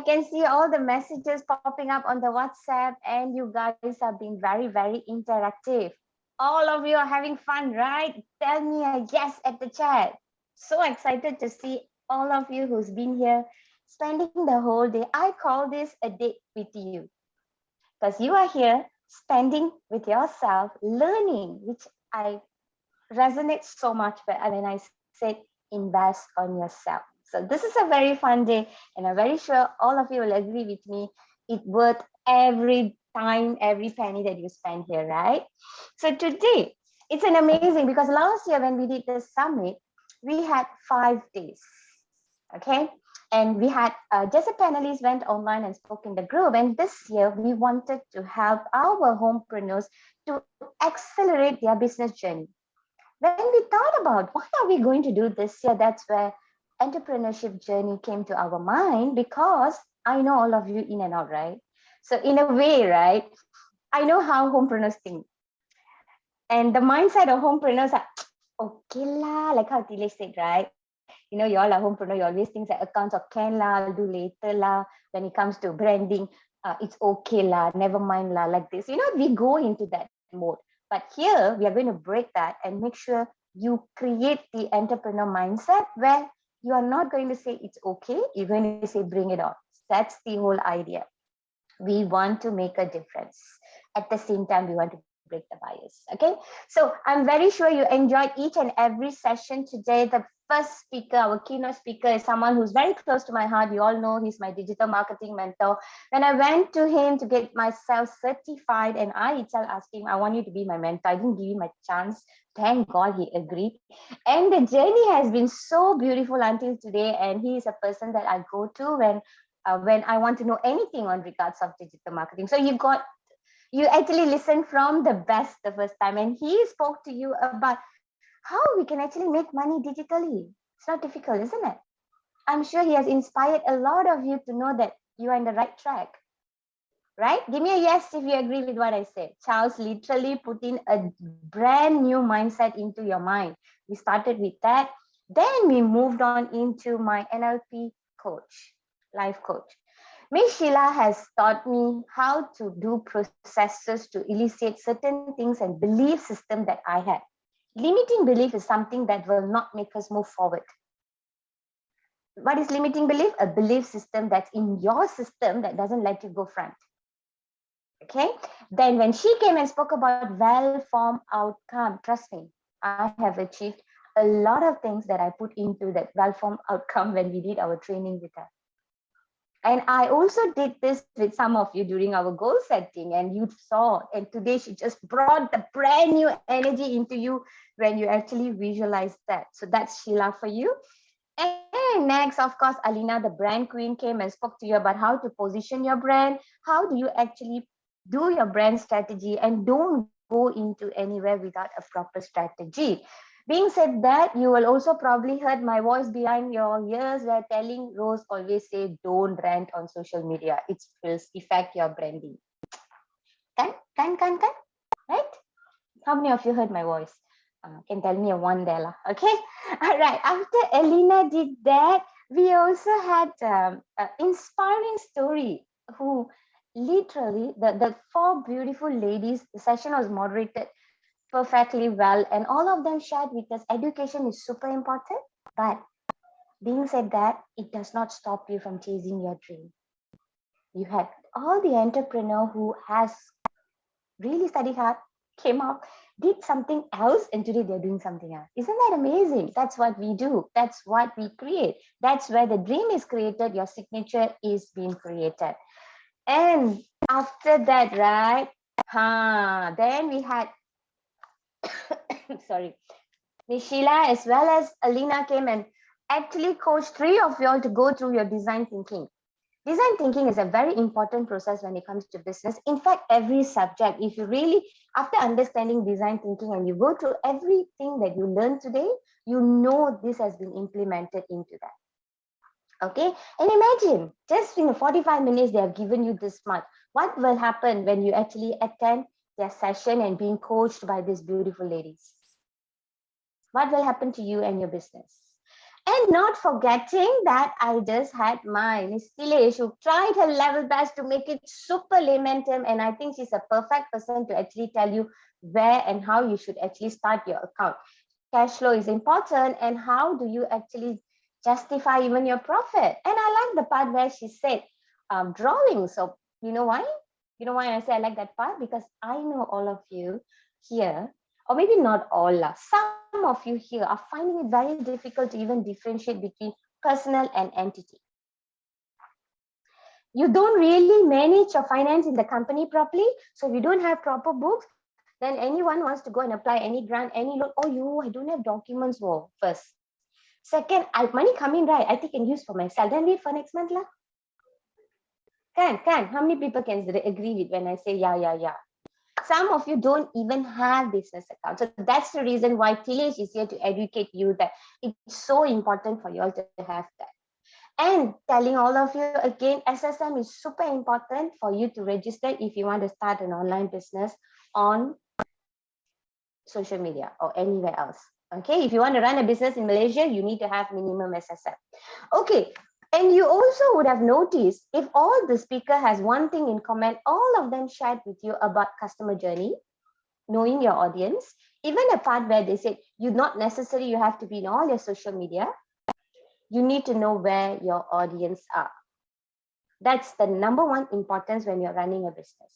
can see all the messages popping up on the WhatsApp, and you guys have been very, very interactive. All of you are having fun, right? Tell me a yes at the chat. So excited to see all of you who's been here spending the whole day. I call this a date with you because you are here spending with yourself, learning, which I resonate so much when I said invest on yourself. So this is a very fun day, and I'm very sure all of you will agree with me. It's worth every time, every penny that you spend here, right? So today, it's an amazing because last year when we did the summit, we had 5 days, okay? And we had just a panelist went online and spoke in the group. And this year, we wanted to help our homepreneurs to accelerate their business journey. When we thought about what are we going to do this year, that's where entrepreneurship journey came to our mind, because I know all of you in and out, right? So in a way, right, I know how homepreneurs think. And the mindset of homepreneurs are, okay lah, like how Tile said, right? You know, you all are homepreneur, you always think that accounts of can lah, I'll do later lah. When it comes to branding, it's okay lah, never mind lah, like this. You know, we go into that mode. But here, we are going to break that and make sure you create the entrepreneur mindset where you are not going to say it's okay, you're going to say bring it on. That's the whole idea. We want to make a difference. At the same time, we want to break the bias. Okay, so I'm very sure you enjoyed each and every session today. The first speaker, our keynote speaker, is someone who's very close to my heart. You all know he's my digital marketing mentor. When I went to him to get myself certified, and I itself asked him, I want you to be my mentor. I didn't give him a chance. Thank God he agreed. And the journey has been so beautiful until today. And he is a person that I go to when I want to know anything on regards of digital marketing. So you actually listened from the best the first time, and he spoke to you about how we can actually make money digitally. It's not difficult, isn't it? I'm sure he has inspired a lot of you to know that you are in the right track, right? Give me a yes if you agree with what I said. Charles literally put in a brand new mindset into your mind. We started with that. Then we moved on into my NLP coach, life coach. Miss Sheila has taught me how to do processes to elicit certain things and belief system that I had. Limiting belief is something that will not make us move forward. What is limiting belief? A belief system that's in your system that doesn't let you go front. Okay. Then when she came and spoke about well-formed outcome, trust me, I have achieved a lot of things that I put into that well-formed outcome when we did our training with her. And I also did this with some of you during our goal setting, and you saw, and today she just brought the brand new energy into you when you actually visualize that. So that's Sheila for you. And next, of course, Alina, the brand queen, came and spoke to you about how to position your brand. How do you actually do your brand strategy, and don't go into anywhere without a proper strategy. Being said that, you will also probably heard my voice behind your ears where telling Rose always say, don't rant on social media. It will affect your branding. Can? Right? How many of you heard my voice? Can tell me a one there. Okay? All right. After Elena did that, we also had an inspiring story who literally, the four beautiful ladies, the session was moderated perfectly well, and all of them shared with us education is super important, but being said that, it does not stop you from chasing your dream. You had all the entrepreneur who has really studied hard, came up, did something else, and today they're doing something else. Isn't that amazing? That's what we do. That's what we create. That's where the dream is created. Your signature is being created. And after that, right? Then we had sorry, Miss Sheila as well as Alina came and actually coached 3 of you all to go through your design thinking. Design thinking is a very important process when it comes to business. In fact, every subject, if you really, after understanding design thinking and you go through everything that you learned today, you know this has been implemented into that. Okay, and imagine just in 45 minutes they have given you this much. What will happen when you actually attend their session and being coached by these beautiful ladies? What will happen to you and your business? And not forgetting that I just had my Miss Tilesh, who tried her level best to make it super layman-term, and I think she's a perfect person to actually tell you where and how you should actually start your account. Cash flow is important, and how do you actually justify even your profit? And I like the part where she said drawing. So you know why? You know why I say I like that part? Because I know all of you here, or maybe not all, some of you here are finding it very difficult to even differentiate between personal and entity. You don't really manage your finance in the company properly. So if you don't have proper books, then anyone wants to go and apply any grant, any loan. Oh, I don't have documents. Whoa, first. Second, money coming, right? I think I can use for myself. Then wait for next month lah. Can. How many people can agree with when I say yeah? Some of you don't even have business accounts. So that's the reason why Tilesh is here to educate you that it's so important for you all to have that. And telling all of you again, SSM is super important for you to register if you want to start an online business on social media or anywhere else. Okay, if you want to run a business in Malaysia, you need to have minimum SSM. Okay, and you also would have noticed if all the speaker has one thing in common, all of them shared with you about customer journey, knowing your audience, even a part where they said you not necessarily you have to be in all your social media. You need to know where your audience are. That's the number one importance when you're running a business.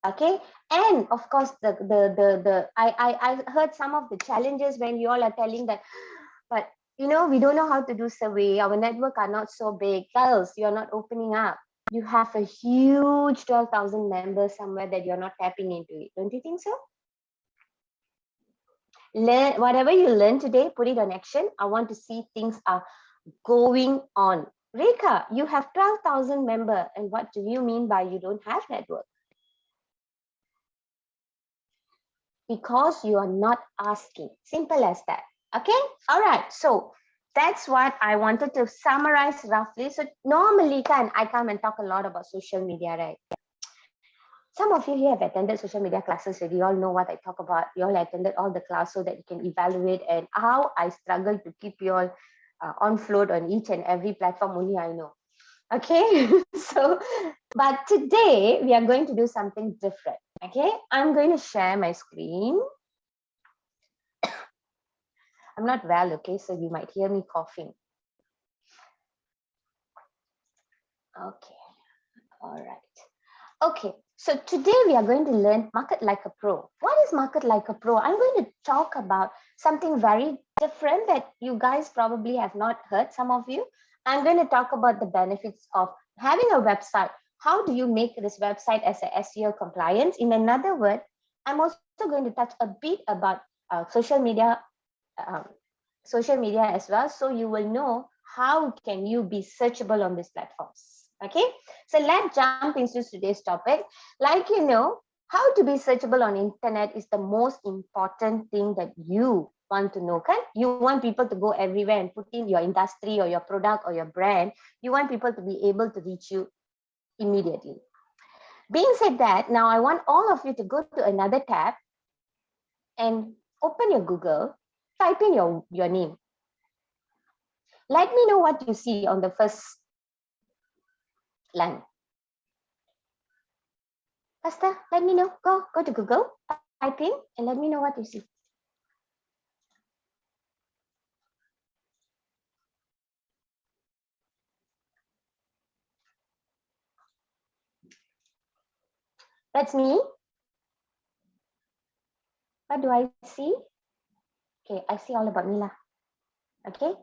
Okay, and of course I heard some of the challenges when you all are telling that, but we don't know how to do survey. Our network are not so big. Girls, you're not opening up. You have a huge 12,000 members somewhere that you're not tapping into it. Don't you think so? Learn whatever you learn today, put it on action. I want to see things are going on. Rekha, you have 12,000 members, and what do you mean by you don't have network? Because you are not asking. Simple as that. Okay, all right. So that's what I wanted to summarize roughly. So normally I come and talk a lot about social media, right? Some of you here have attended social media classes, so you all know what I talk about. You all attended all the class so that you can evaluate, and how I struggle to keep you all on float on each and every platform, only I know. Okay, so, but today we are going to do something different. Okay, I'm going to share my screen. I'm not well, okay, so you might hear me coughing. Okay, all right. Okay, so today we are going to learn Market Like a Pro. What is Market Like a Pro? I'm going to talk about something very different that you guys probably have not heard, some of you. I'm going to talk about the benefits of having a website. How do you make this website as a SEO compliance? In another word, I'm also going to touch a bit about social media as well, so you will know how can you be searchable on these platforms. Okay, so let's jump into today's topic. Like how to be searchable on internet is the most important thing that you want to know. Okay, you want people to go everywhere and put in your industry or your product or your brand. You want people to be able to reach you immediately. Being said that, now I want all of you to go to another tab and open your Google, type in your name. Let me know what you see on the first line. Faster, let me know. Go to Google, type in, and let me know what you see. That's me. What do I see? Okay, I see all about me lah. Okay,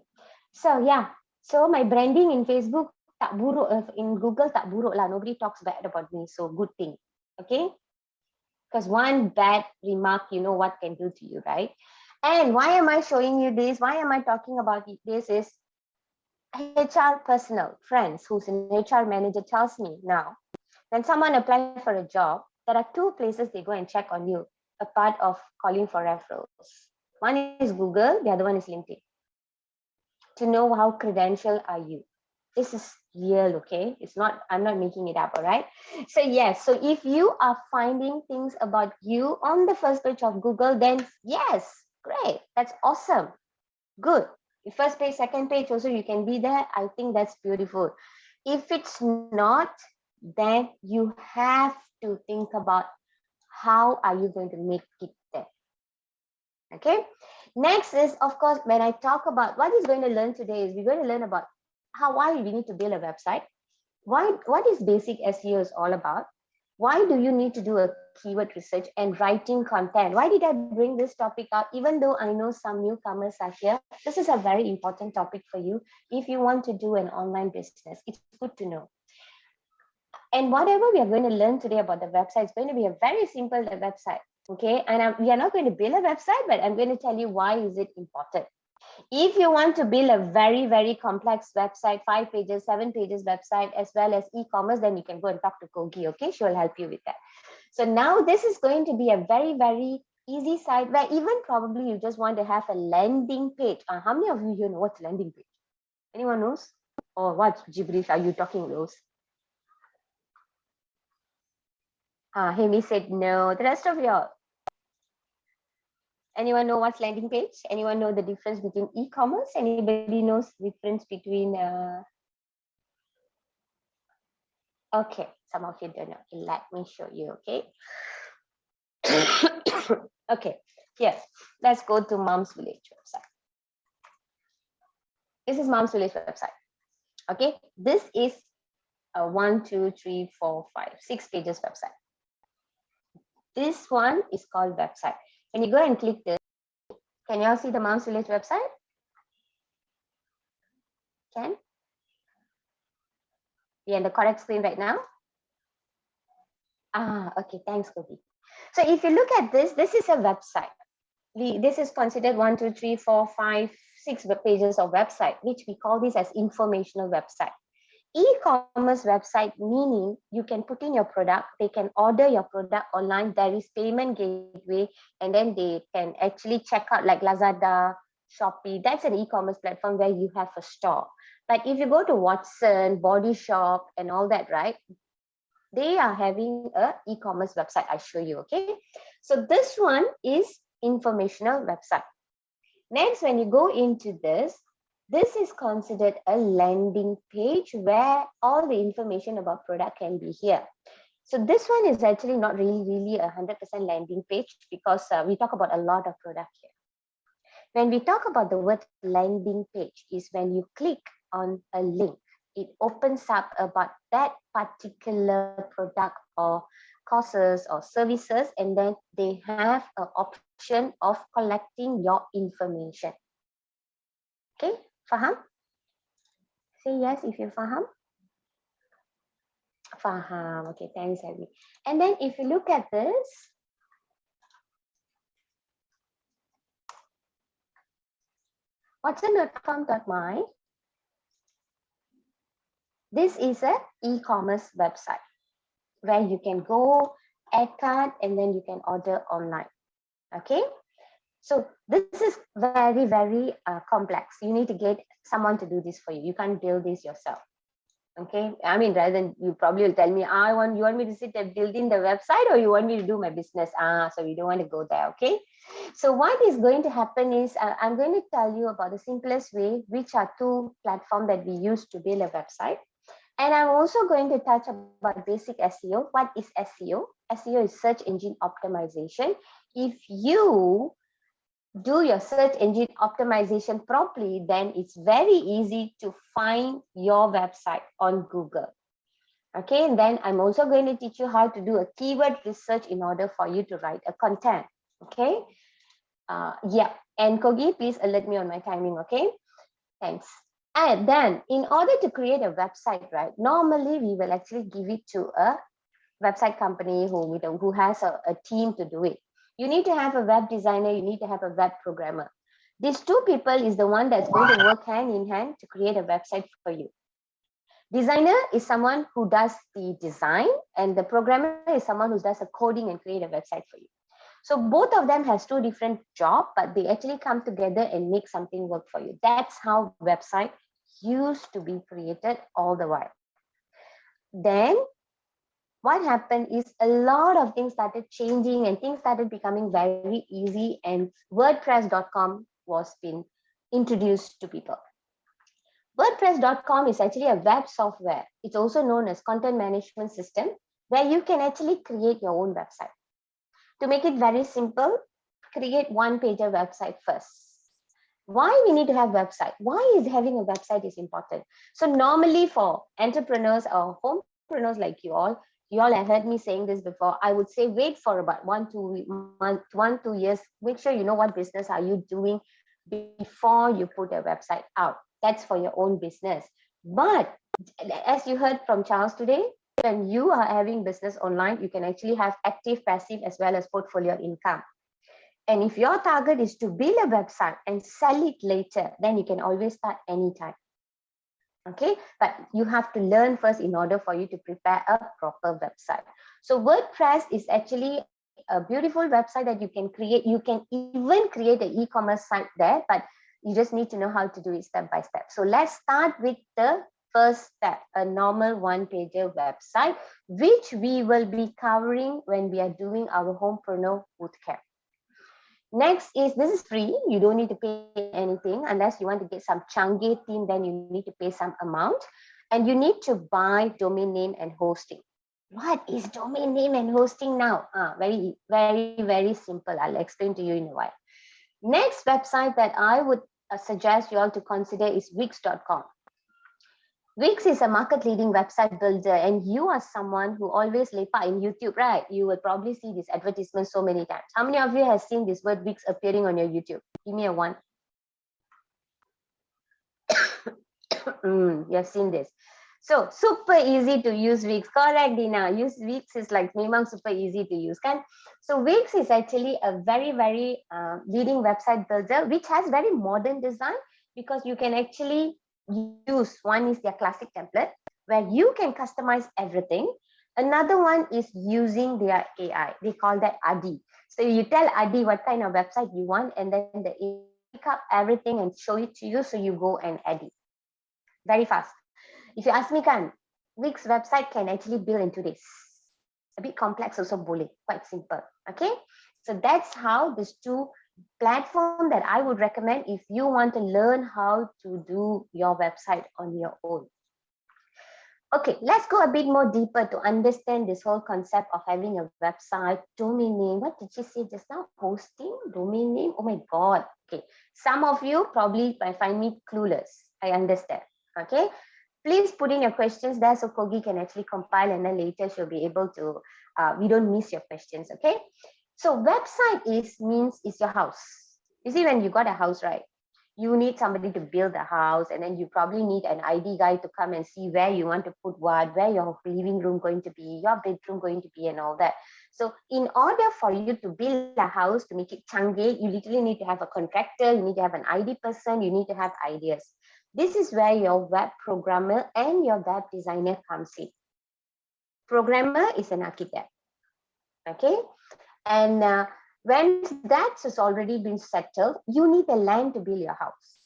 so yeah, so my branding in Facebook tak buruk, in Google tak buruk lah. Nobody talks bad about me, so good thing. Okay, because one bad remark, you know what can do to you, right? And why am I showing you this? Why am I talking about this? Is HR personal friends who's an HR manager tells me now, when someone applies for a job, there are two places they go and check on you, a part of calling for referrals. One is Google, the other one is LinkedIn. To know how credential are you. This is real, okay? It's not, I'm not making it up, all right? So yes, so if you are finding things about you on the first page of Google, then yes, great, that's awesome, good. First page, second page also you can be there. I think that's beautiful. If it's not, then you have to think about how are you going to make it there. Okay. Next is, of course, when I talk about what is going to learn today is we're going to learn about why we need to build a website. What is basic SEO is all about? Why do you need to do a keyword research and writing content? Why did I bring this topic up? Even though I know some newcomers are here, this is a very important topic for you. If you want to do an online business, it's good to know. And whatever we are going to learn today about the website is going to be a very simple website. Okay. And we are not going to build a website, but I'm going to tell you why is it important. If you want to build a very, very complex website, 5 pages, 7 pages website, as well as e-commerce, then you can go and talk to Kogi, okay? She will help you with that. So now this is going to be a very, very easy site where even probably you just want to have a landing page. How many of you here know what's landing page? Anyone knows? Or what gibberish are you talking, Rose? Hemi said no. The rest of y'all. Anyone know what's landing page? Anyone know the difference between e-commerce? Anybody knows the difference between okay, some of you don't know. Let me show you, okay? Okay, yes, let's go to Mom's Village website. This is Mom's Village website. Okay, this is a 1, 2, 3, 4, 5, 6 pages website. This one is called website. When you go and click this, can you all see the Mom's Village website? Can? You're in the correct screen right now? Okay, thanks, Kogi. So if you look at this, this is a website. This is considered 1, 2, 3, 4, 5, 6 pages of website, which we call this as informational website. E-commerce website, meaning you can put in your product, they can order your product online, there is payment gateway, and then they can actually check out like Lazada, Shopee. That's an e-commerce platform where you have a store. But if you go to Watson, Body Shop, and all that, right? They are having a e-commerce website. I show you, okay? So this one is informational website. Next, when you go into this is considered a landing page where all the information about product can be here. So this one is actually not really 100% landing page because we talk about a lot of product here. When we talk about the word landing page is when you click on a link, it opens up about that particular product or courses or services, and then they have an option of collecting your information. Okay, faham? Say yes if you faham. Faham. Okay, thanks, Abby. And then if you look at this, Watson.com.my, this is an e-commerce website where you can go, add cart, and then you can order online. Okay, so this is very complex. You need to get someone to do this for you. You can't build this yourself. Okay, I mean, rather than you probably will tell me, you want me to sit and build in the website, or you want me to do my business? So we don't want to go there. Okay, so what is going to happen is I'm going to tell you about the simplest way, which are 2 platforms that we use to build a website. And I'm also going to touch about basic SEO. What is SEO? SEO is search engine optimization. If you do your search engine optimization properly, then it's very easy to find your website on Google. Okay, and then I'm also going to teach you how to do a keyword research in order for you to write a content. Okay, yeah, and Kogi, please alert me on my timing. Okay, thanks. And then in order to create a website, right, normally we will actually give it to a website company who has a team to do it. You need to have a web designer, you need to have a web programmer. These 2 people is the one that's going to work hand in hand to create a website for you. Designer is someone who does the design, and the programmer is someone who does the coding and create a website for you. So both of them has 2 different jobs, but they actually come together and make something work for you. That's how website used to be created all the while. Then what happened is a lot of things started changing and things started becoming very easy, and WordPress.com was been introduce to people. WordPress.com is actually a web software. It's also known as content management system, where you can actually create your own website. To make it very simple, create one-pager website first. Why we need to have website? Why is having a website is important? So normally for entrepreneurs or homepreneurs like you all have heard me saying this before. I would say wait for about 1-2 years. Make sure you know what business are you doing before you put a website out. That's for your own business. But as you heard from Charles today, when you are having business online, you can actually have active, passive, as well as portfolio income. And if your target is to build a website and sell it later, then you can always start anytime. Okay, but you have to learn first in order for you to prepare a proper website. So WordPress is actually a beautiful website that you can create. You can even create an e-commerce site there, but you just need to know how to do it step by step. So let's start with the first step, a normal one-pager website, which we will be covering when we are doing our Homepreneur Bootcamp. Next is, this is free. You don't need to pay anything unless you want to get some chunky theme, then you need to pay some amount. And you need to buy domain name and hosting. What is domain name and hosting now? Very, very, very simple. I'll explain to you in a while. Next website that I would suggest you all to consider is Wix.com. Wix is a market leading website builder, and you are someone who always lepak in YouTube, right? You will probably see this advertisement so many times. How many of you have seen this word Wix appearing on your YouTube? Give me a one. You have seen this. So super easy to use Wix. Correct, Dina. Use Wix is like memang super easy to use, kan? So Wix is actually a very, very leading website builder, which has very modern design, because you can actually use, one is their classic template where you can customize everything. Another one is using their AI. They call that Adi. So you tell Adi what kind of website you want, and then the AI pick up everything and show it to you, so you go and edit very fast. If you ask me, kan, Wix website can actually build in 2 days. A bit complex also boleh, quite simple. Okay, so that's how these two platform that I would recommend if you want to learn how to do your website on your own. Okay, let's go a bit more deeper to understand this whole concept of having a website, domain name. What did she say just now? Hosting, domain name. Oh my God. Okay, some of you probably find me clueless. I understand. Okay, please put in your questions there so Kogi can actually compile, and then later she'll be able to, we don't miss your questions. Okay. So website means it's your house. You see, when you got a house, right? You need somebody to build the house, and then you probably need an ID guy to come and see where you want to put what, where your living room going to be, your bedroom going to be, and all that. So in order for you to build a house, to make it changgeh, you literally need to have a contractor, you need to have an ID person, you need to have ideas. This is where your web programmer and your web designer comes in. Programmer is an architect. Okay. And when that has already been settled, you need the land to build your house.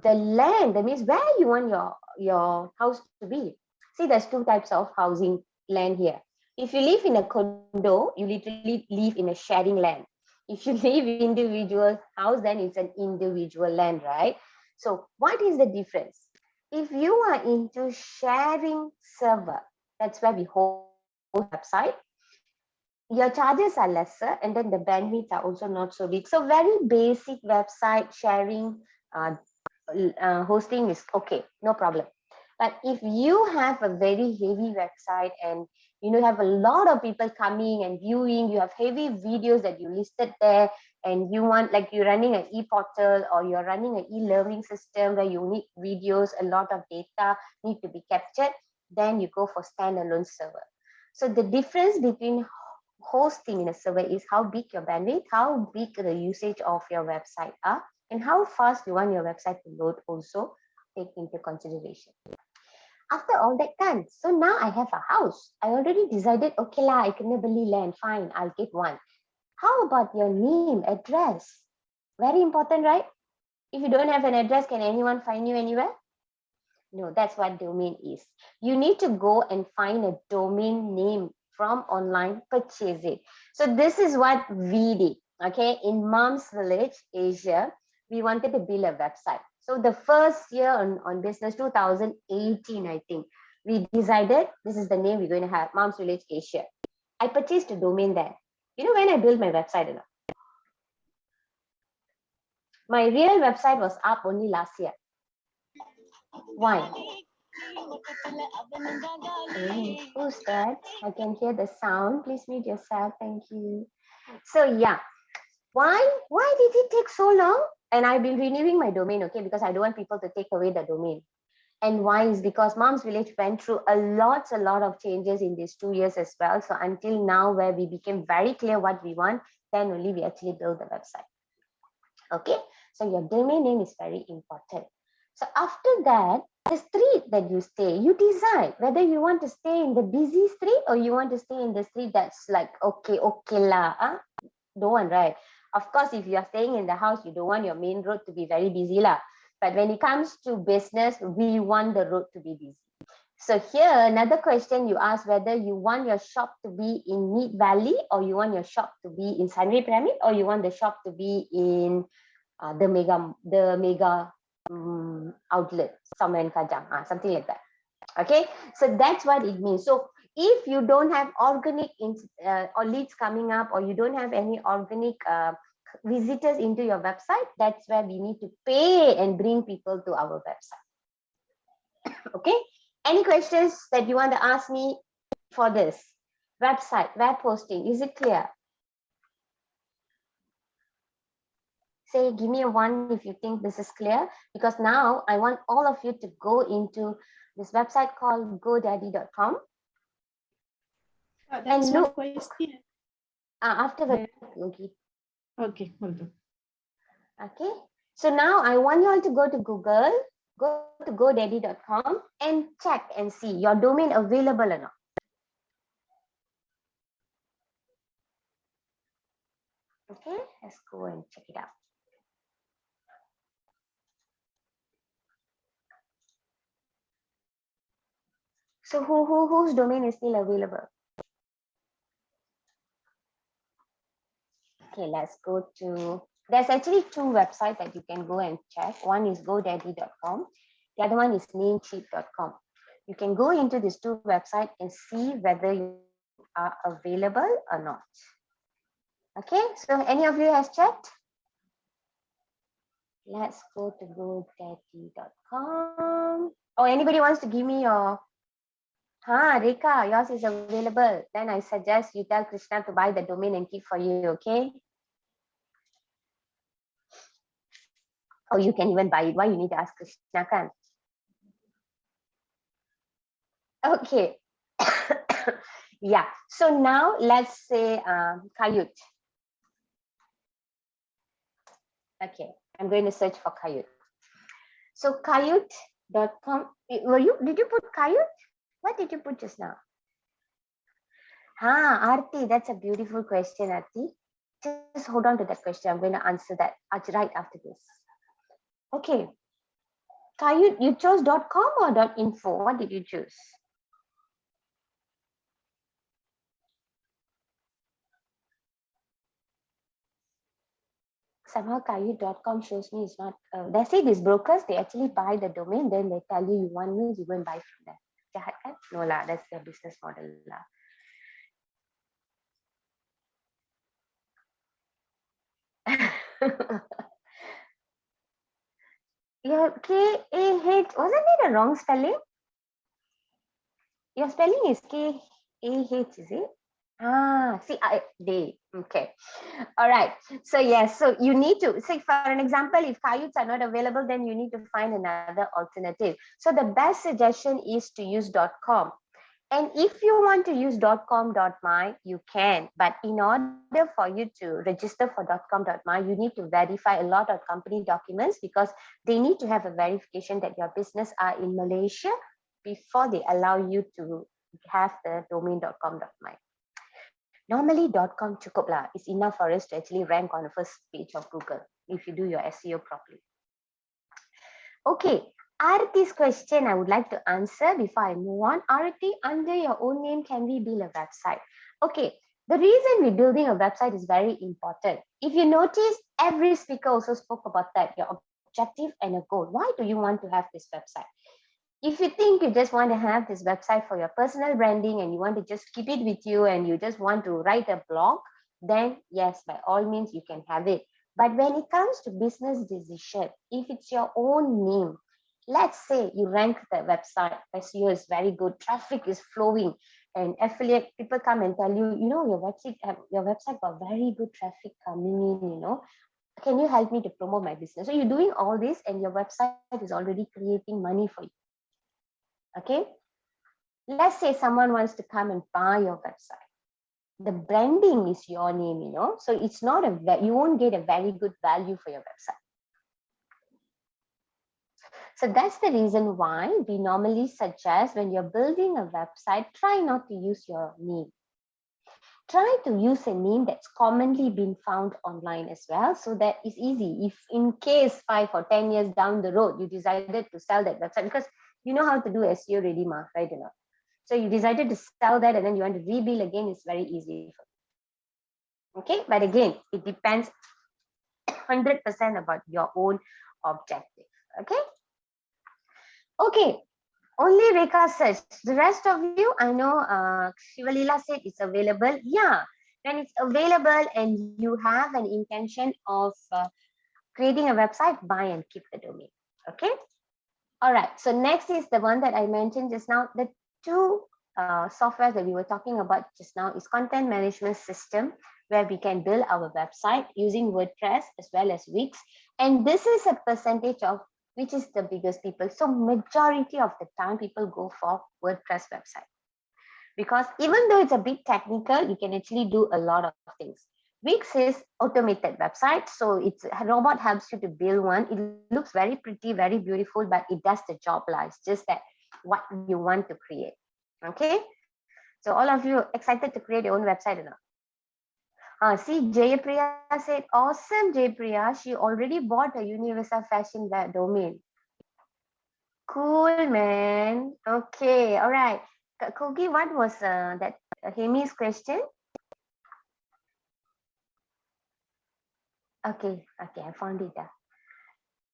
The land, that means where you want your house to be. See, there's two types of housing land here. If you live in a condo, you literally live in a sharing land. If you live in individual house, then it's an individual land, right? So what is the difference? If you are into sharing server, that's where we hold website, your charges are lesser, and then the bandwidth are also not so big. So very basic website sharing, hosting is okay, no problem. But if you have a very heavy website and you have a lot of people coming and viewing, you have heavy videos that you listed there, and you want, like, you're running an e-portal or you're running an e-learning system where you need videos, a lot of data need to be captured, then you go for standalone server. So the difference between hosting in a server is how big your bandwidth, how big the usage of your website are, and how fast you want your website to load also take into consideration. After all that done, so now I have a house. I already decided, okay lah, I can beli land, fine, I'll get one. How about your name, address? Very important, right? If you don't have an address, can anyone find you anywhere? No, that's what domain is. You need to go and find a domain name from online, purchase it. So this is what we did. Okay, in Mom's Village, Asia, we wanted to build a website. So the first year on business, 2018, I think, we decided this is the name we're going to have, Moms Village Asia. I purchased a domain there. You know when I built my website or not? My real website was up only last year. Why? Who's that? I can hear the sound. Please mute yourself. Thank you. So yeah, why did it take so long? And I've been renewing my domain, okay, because I don't want people to take away the domain. And why is because Moms Village went through a lot of changes in these 2 years as well. So until now, where we became very clear what we want, then only we actually build the website. Okay, so your domain name is very important. So after that, the street that you stay, you decide whether you want to stay in the busy street or you want to stay in the street that's like okay lah. Don't want, right? Of course, if you are staying in the house, you don't want your main road to be very busy lah. But when it comes to business, we want the road to be busy. So here, another question you ask whether you want your shop to be in Mid Valley or you want your shop to be in Sunway Pyramid or you want the shop to be in the mega outlet somewhere in Kajang, something like that. Okay, so that's what it means. So if you don't have organic or leads coming up or you don't have any organic visitors into your website, that's where we need to pay and bring people to our website. Okay, any questions that you want to ask me for this website, web hosting? Is it clear? Say, give me a 1 if you think this is clear, because now I want all of you to go into this website called godaddy.com. That's one question. After that, okay. Okay, hold on. Okay, so now I want you all to go to Google, go to godaddy.com and check and see your domain available or not. Okay, let's go and check it out. So whose domain is still available? Okay, let's go to, there's actually 2 websites that you can go and check. One is godaddy.com. The other one is namecheap.com. You can go into these 2 websites and see whether you are available or not. Okay, so any of you has checked? Let's go to godaddy.com. Oh, anybody wants to give me your, Rika, yours is available. Then I suggest you tell Krishna to buy the domain and keep for you, okay? Or you can even buy it. Why you need to ask Krishna, kan? Okay. Yeah, so now let's say Kayut. Okay, I'm going to search for Kayut. So Kayut.com, did you put Kayut? What did you put just now? Aarti, that's a beautiful question, Aarti. Just hold on to that question. I'm going to answer that right after this. Okay. Kayut, you chose .com or .info? What did you choose? Somehow Kayut.com shows me it's not, they say these brokers, they actually buy the domain, then they tell you want me, you go and buy from them. Jahat kan? No lah, that's their business model lah. Yeah, K-A-H, wasn't it a wrong spelling? Your spelling is K-A-H, is it? They, okay. All right. So yes, so you need to say, for an example, if Kayuts are not available, then you need to find another alternative. So the best suggestion is to use .com. And if you want to use .com.my, you can. But in order for you to register for .com.my, you need to verify a lot of company documents because they need to have a verification that your business are in Malaysia before they allow you to have the domain .com.my. Normally .com cukup lah. It's enough for us to actually rank on the first page of Google if you do your SEO properly. Okay, Arati's question I would like to answer before I move on. Arati, under your own name, can we build a website? Okay, The reason we're building a website is very important. If you notice, every speaker also spoke about that, your objective and a goal. Why do you want to have this website? If you think you just want to have this website for your personal branding and you want to just keep it with you and you just want to write a blog, then yes, by all means, you can have it. But when it comes to business decision, if it's your own name, let's say you rank the website, SEO is very good, traffic is flowing, and affiliate people come and tell you, your website got very good traffic coming in. Can you help me to promote my business? So you're doing all this and your website is already creating money for you. Okay, let's say someone wants to come and buy your website. The branding is your name, so it's not you won't get a very good value for your website. So that's the reason why we normally suggest when you're building a website, try not to use your name. Try to use a name that's commonly been found online as well, so that it's easy. If in case 5 or 10 years down the road, you decided to sell that website, because you know how to do SEO already, right? So you decided to sell that and then you want to rebuild again, it's very easy. Okay, but again, it depends 100% about your own objective. Okay, only Rekha says. The rest of you, I know Shivalila said it's available. Yeah, when it's available and you have an intention of creating a website, buy and keep the domain. Okay. All right. So next is the one that I mentioned just now. The two software that we were talking about just now is content management system, where we can build our website using WordPress as well as Wix. And this is a percentage of which is the biggest people. So majority of the time people go for WordPress website, because even though it's a bit technical, you can actually do a lot of things. Wix is automated website, so it's a robot helps you to build one. It looks very pretty, very beautiful, but it does the job. It's just that what you want to create. Okay, so all of you excited to create your own website or not? See, Jayapriya said, awesome, Jayapriya. She already bought a Universal Fashion domain. Cool, man. Okay, all right. Kogi, what was that Hemi's question? Okay, I found it.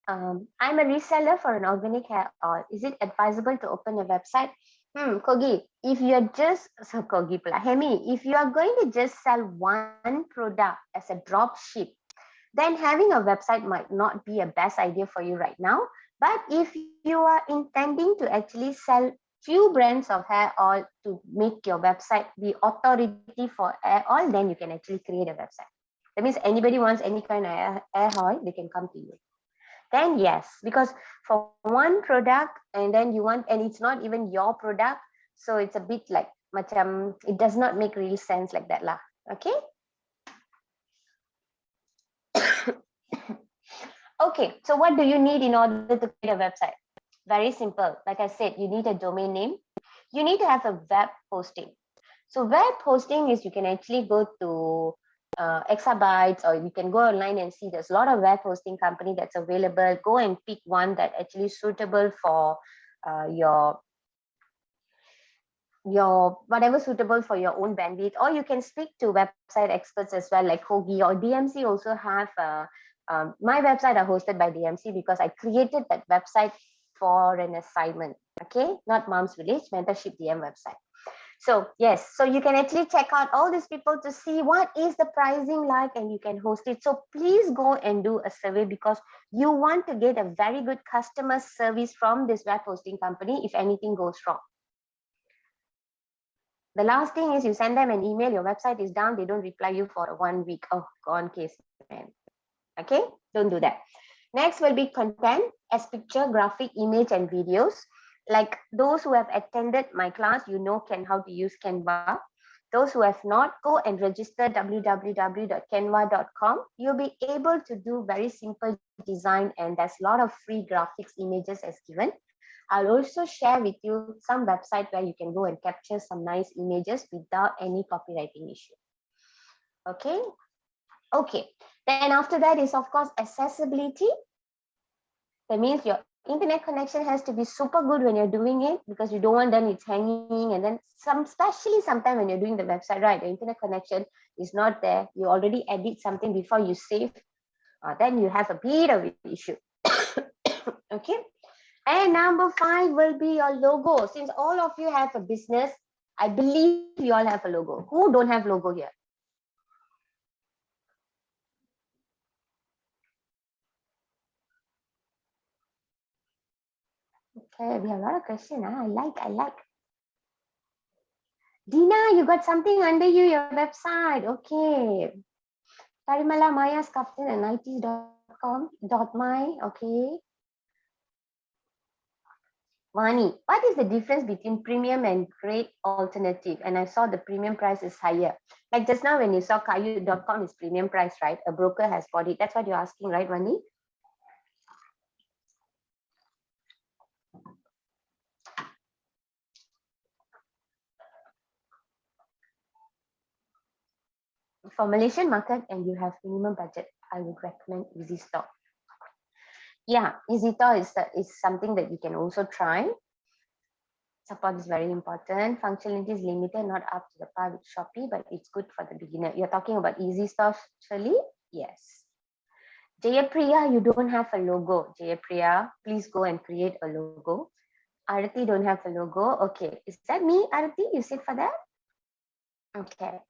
I'm a reseller for an organic hair oil. Is it advisable to open a website? Kogi, if you're just Hemi, if you are going to just sell one product as a drop ship, then having a website might not be a best idea for you right now. But if you are intending to actually sell few brands of hair oil to make your website the authority for hair oil, then you can actually create a website. That means anybody wants any kind of hair oil, they can come to you. Then yes, because for one product and then you want, and it's not even your product, so it's a bit like it does not make real sense like that lah. Okay. Okay, so what do you need in order to create a website? Very simple. Like I said, you need a domain name. You need to have a web hosting. So web hosting is you can actually go to Exabytes, or you can go online and see there's a lot of web hosting company that's available. Go and pick one that actually suitable for your whatever suitable for your own bandwidth, or you can speak to website experts as well, like Hogi or DMC also have my website are hosted by DMC because I created that website for an assignment. Okay, not Mom's Village, Mentorship DM website. So yes, so you can actually check out all these people to see what is the pricing like, and you can host it. So please go and do a survey, because you want to get a very good customer service from this web hosting company if anything goes wrong. The last thing is you send them an email, your website is down, they don't reply you for 1 week. Oh, gone case, man. Okay, don't do that. Next will be content as picture, graphic, image, and videos. Like those who have attended my class, you know how to use Canva. Those who have not, go and register www.canva.com. You'll be able to do very simple design, and there's a lot of free graphics images as given. I'll also share with you some website where you can go and capture some nice images without any copywriting issue. Okay. Okay. Then after that is, of course, accessibility. That means your Internet connection has to be super good when you're doing it, because you don't want then it's hanging, and then especially sometime when you're doing the website, right? The internet connection is not there. You already edit something before you save, then you have a bit of issue. Okay. And number 5 will be your logo. Since all of you have a business, I believe you all have a logo. Who don't have logo here? Okay, we have a lot of questions. I like. Dina, you got something under you, your website. Okay. Tarimala Maya's Captain and 90s.com.my. Okay. Vani, what is the difference between premium and great alternative? And I saw the premium price is higher. Like just now when you saw Kayu.com is premium price, right? A broker has bought it. That's what you're asking, right, Vani? For Malaysian market and you have minimum budget, I would recommend Easy Store. Yeah, Easy Store is something that you can also try. Support is very important. Functionality is limited, not up to the par with Shopee, but it's good for the beginner. You're talking about Easy Store, actually? Yes. Jayapriya, you don't have a logo. Jayapriya, please go and create a logo. Arati don't have a logo. Okay, is that me, Arati? You sit for that? Okay.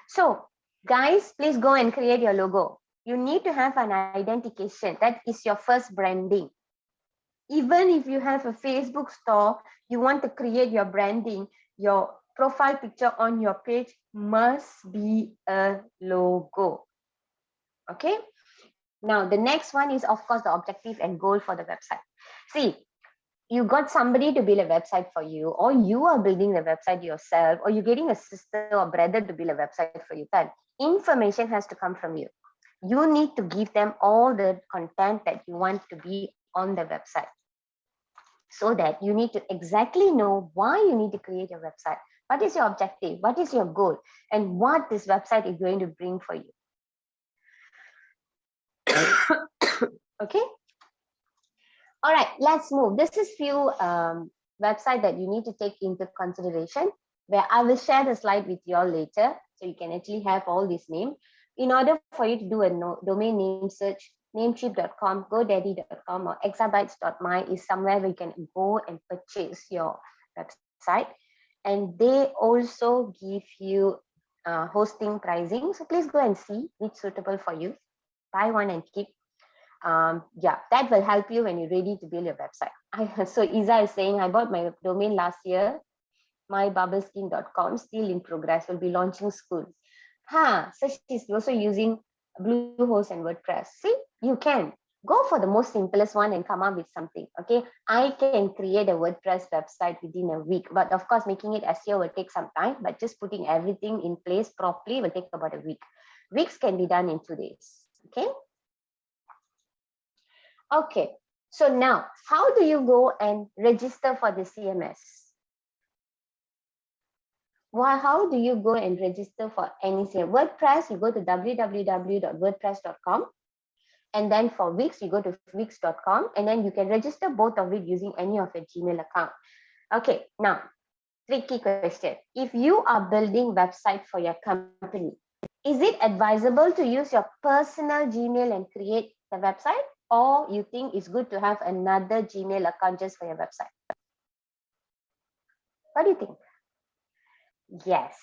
So, guys, please go and create your logo. You need to have an identification. That is your first branding. Even if you have a Facebook store, you want to create your branding, your profile picture on your page must be a logo. Okay. Now, the next one is, of course, the objective and goal for the website. See, you got somebody to build a website for you, or you are building the website yourself, or you're getting a sister or brother to build a website for you. Then information has to come from you. You need to give them all the content that you want to be on the website, so that you need to exactly know why you need to create a website. What is your objective? What is your goal? And what this website is going to bring for you. Okay. All right, let's move. This is few website that you need to take into consideration, where I will share the slide with you all later, so you can actually have all these names. In order for you to do a domain name search, namecheap.com, godaddy.com, or exabytes.my is somewhere where you can go and purchase your website. And they also give you hosting pricing. So please go and see which suitable for you. Buy one and keep. Yeah, that will help you when you're ready to build your website. So Isa is saying, I bought my domain last year, mybubbleskin.com, still in progress, will be launching soon. So she's also using Bluehost and WordPress. See, you can go for the most simplest one and come up with something. Okay, I can create a WordPress website within a week, but of course making it SEO will take some time, but just putting everything in place properly will take about a week. Weeks can be done in 2 days. Okay. Okay, so now how do you go and register for the CMS? Well, how do you go and register for any CMS? WordPress, you go to www.wordpress.com, and then for Wix, you go to wix.com, and then you can register both of it using any of your Gmail account. Okay, now, tricky question. If you are building website for your company, is it advisable to use your personal Gmail and create the website? Or you think it's good to have another Gmail account just for your website? What do you think? Yes,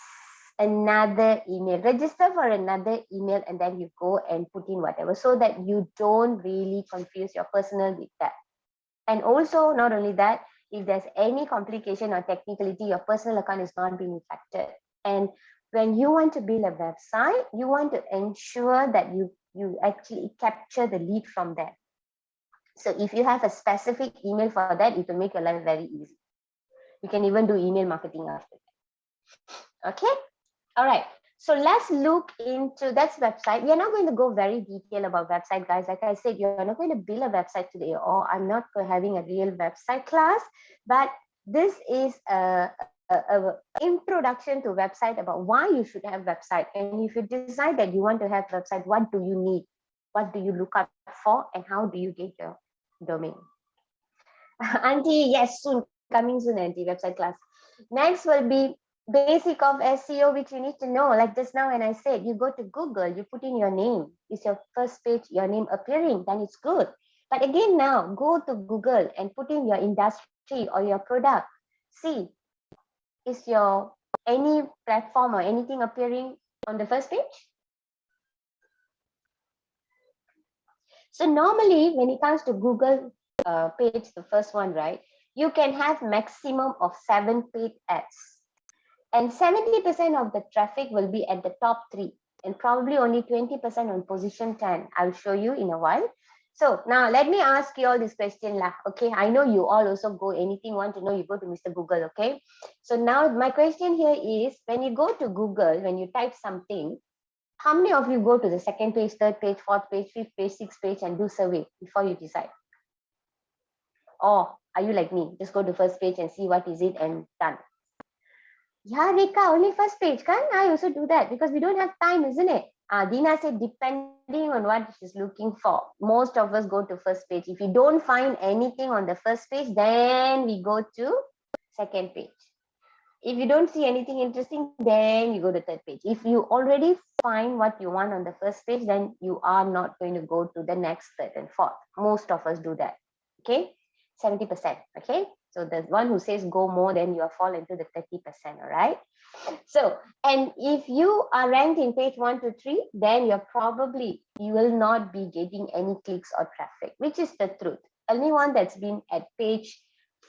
another email. Register for another email, and then you go and put in whatever, so that you don't really confuse your personal with that. And also, not only that, if there's any complication or technicality, your personal account is not being affected. And when you want to build a website, you want to ensure that you actually capture the lead from there. So if you have a specific email for that, it will make your life very easy. You can even do email marketing after that. Okay. All right. So let's look into that's website. We are not going to go very detailed about website, guys. Like I said, you're not going to build a website today, or I'm not having a real website class, but this is a introduction to website, about why you should have website. And if you decide that you want to have website, what do you need? What do you look up for? And how do you get your domain? Auntie, yes, soon, coming soon, Auntie, website class. Next will be basic of SEO, which you need to know. Like just now when I said, you go to Google, you put in your name. Is your first page, your name appearing? Then it's good. But again now, go to Google and put in your industry or your product. See, is your any platform or anything appearing on the first page? So normally when it comes to Google page, the first one, right, you can have maximum of 7 paid ads. And 70% of the traffic will be at the top 3 and probably only 20% on position 10. I'll show you in a while. So now let me ask you all this question lah. Okay, I know you all also go anything want to know, you go to Mr. Google. Okay, so now my question here is, when you go to Google, when you type something, how many of you go to the second page, third page, fourth page, fifth page, sixth page and do survey before you decide? Or are you like me, just go to first page and see what is it and done? Yeah, Rika, only first page, can I also do that? Because we don't have time, isn't it? Dina said, depending on what she's looking for. Most of us go to first page. If we don't find anything on the first page, then we go to second page. If you don't see anything interesting, then you go to third page. If you already find what you want on the first page, then you are not going to go to the next, third and fourth. Most of us do that. Okay, 70%. Okay, so the one who says go more, then you fall into the 30%. All right. So, and if you are ranked in page 1 to 3, then you will not be getting any clicks or traffic, which is the truth. Anyone that's been at page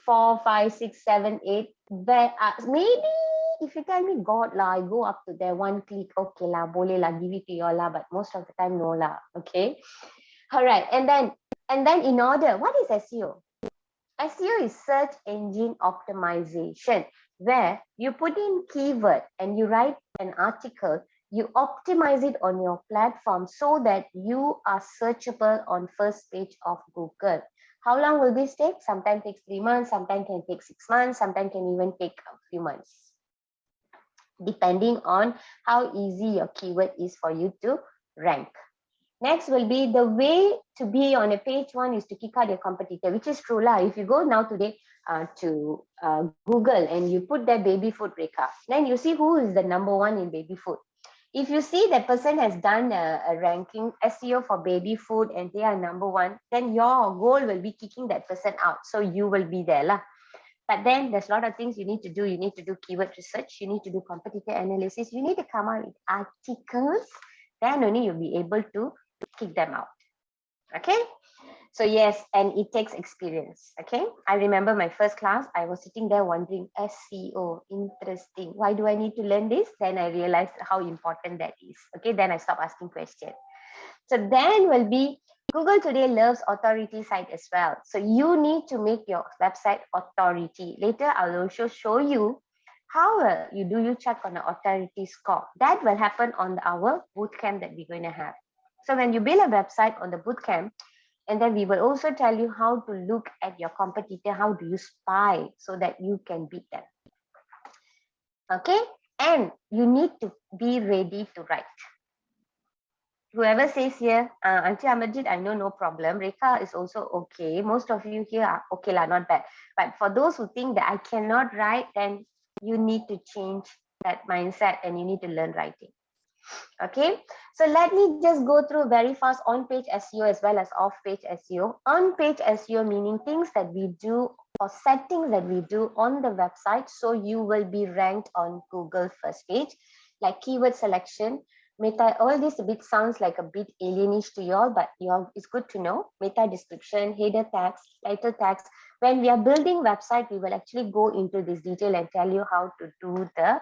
4, 5, 6, 7, 8, where maybe if you tell me God lah, I go up to there, 1 click, okay lah, boleh lah, give it to you all lah, but most of the time no lah. Okay. All right. And then in order, what is SEO? SEO is search engine optimization, where you put in keyword and you write an article, you optimize it on your platform so that you are searchable on first page of Google. How long will this take? Sometimes takes 3 months, sometimes can take 6 months, sometimes can even take a few months, depending on how easy your keyword is for you to rank. Next will be the way to be on a page 1 is to kick out your competitor, which is true lah. If you go now today to Google and you put that baby food, Rekha, then you see who is the number 1 in baby food. If you see that person has done a ranking SEO for baby food and they are number 1, then your goal will be kicking that person out. So you will be there lah. But then there's a lot of things you need to do. You need to do keyword research. You need to do competitor analysis. You need to come out with articles. Then only you'll be able to kick them out. Okay, so yes, and it takes experience. Okay, I remember my first class, I was sitting there wondering, SEO, interesting, why do I need to learn this? Then I realized how important that is. Okay, then I stopped asking questions. So then will be, Google today loves authority site as well, so you need to make your website authority. Later I'll also show you how you check on the authority score. That will happen on our bootcamp that we're going to have. So when you build a website on the bootcamp, and then we will also tell you how to look at your competitor, how do you spy so that you can beat them. Okay, and you need to be ready to write. Whoever says here, Auntie Amarjit, I know, no problem. Rekha is also okay. Most of you here are okay lah, not bad. But for those who think that I cannot write, then you need to change that mindset and you need to learn writing. Okay, so let me just go through very fast on-page SEO as well as off-page SEO. On-page SEO meaning things that we do or settings that we do on the website so you will be ranked on Google first page, like keyword selection, meta. All this a bit sounds like a bit alienish to you all, but it's good to know. Meta description, header tags, title tags. When we are building website, we will actually go into this detail and tell you how to do the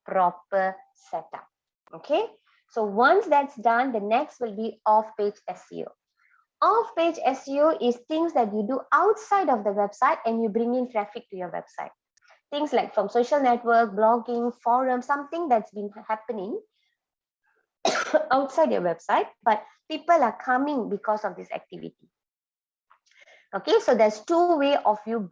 proper setup. Okay, so once that's done, the next will be off-page SEO. Off-page SEO is things that you do outside of the website and you bring in traffic to your website. Things like from social network, blogging, forum, something that's been happening outside your website, but people are coming because of this activity. Okay, so there's 2 ways of you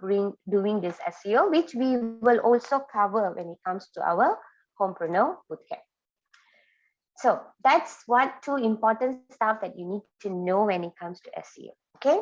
doing this SEO, which we will also cover when it comes to our Homepreneur Bootcamp. So that's 2 important stuff that you need to know when it comes to SEO. Okay.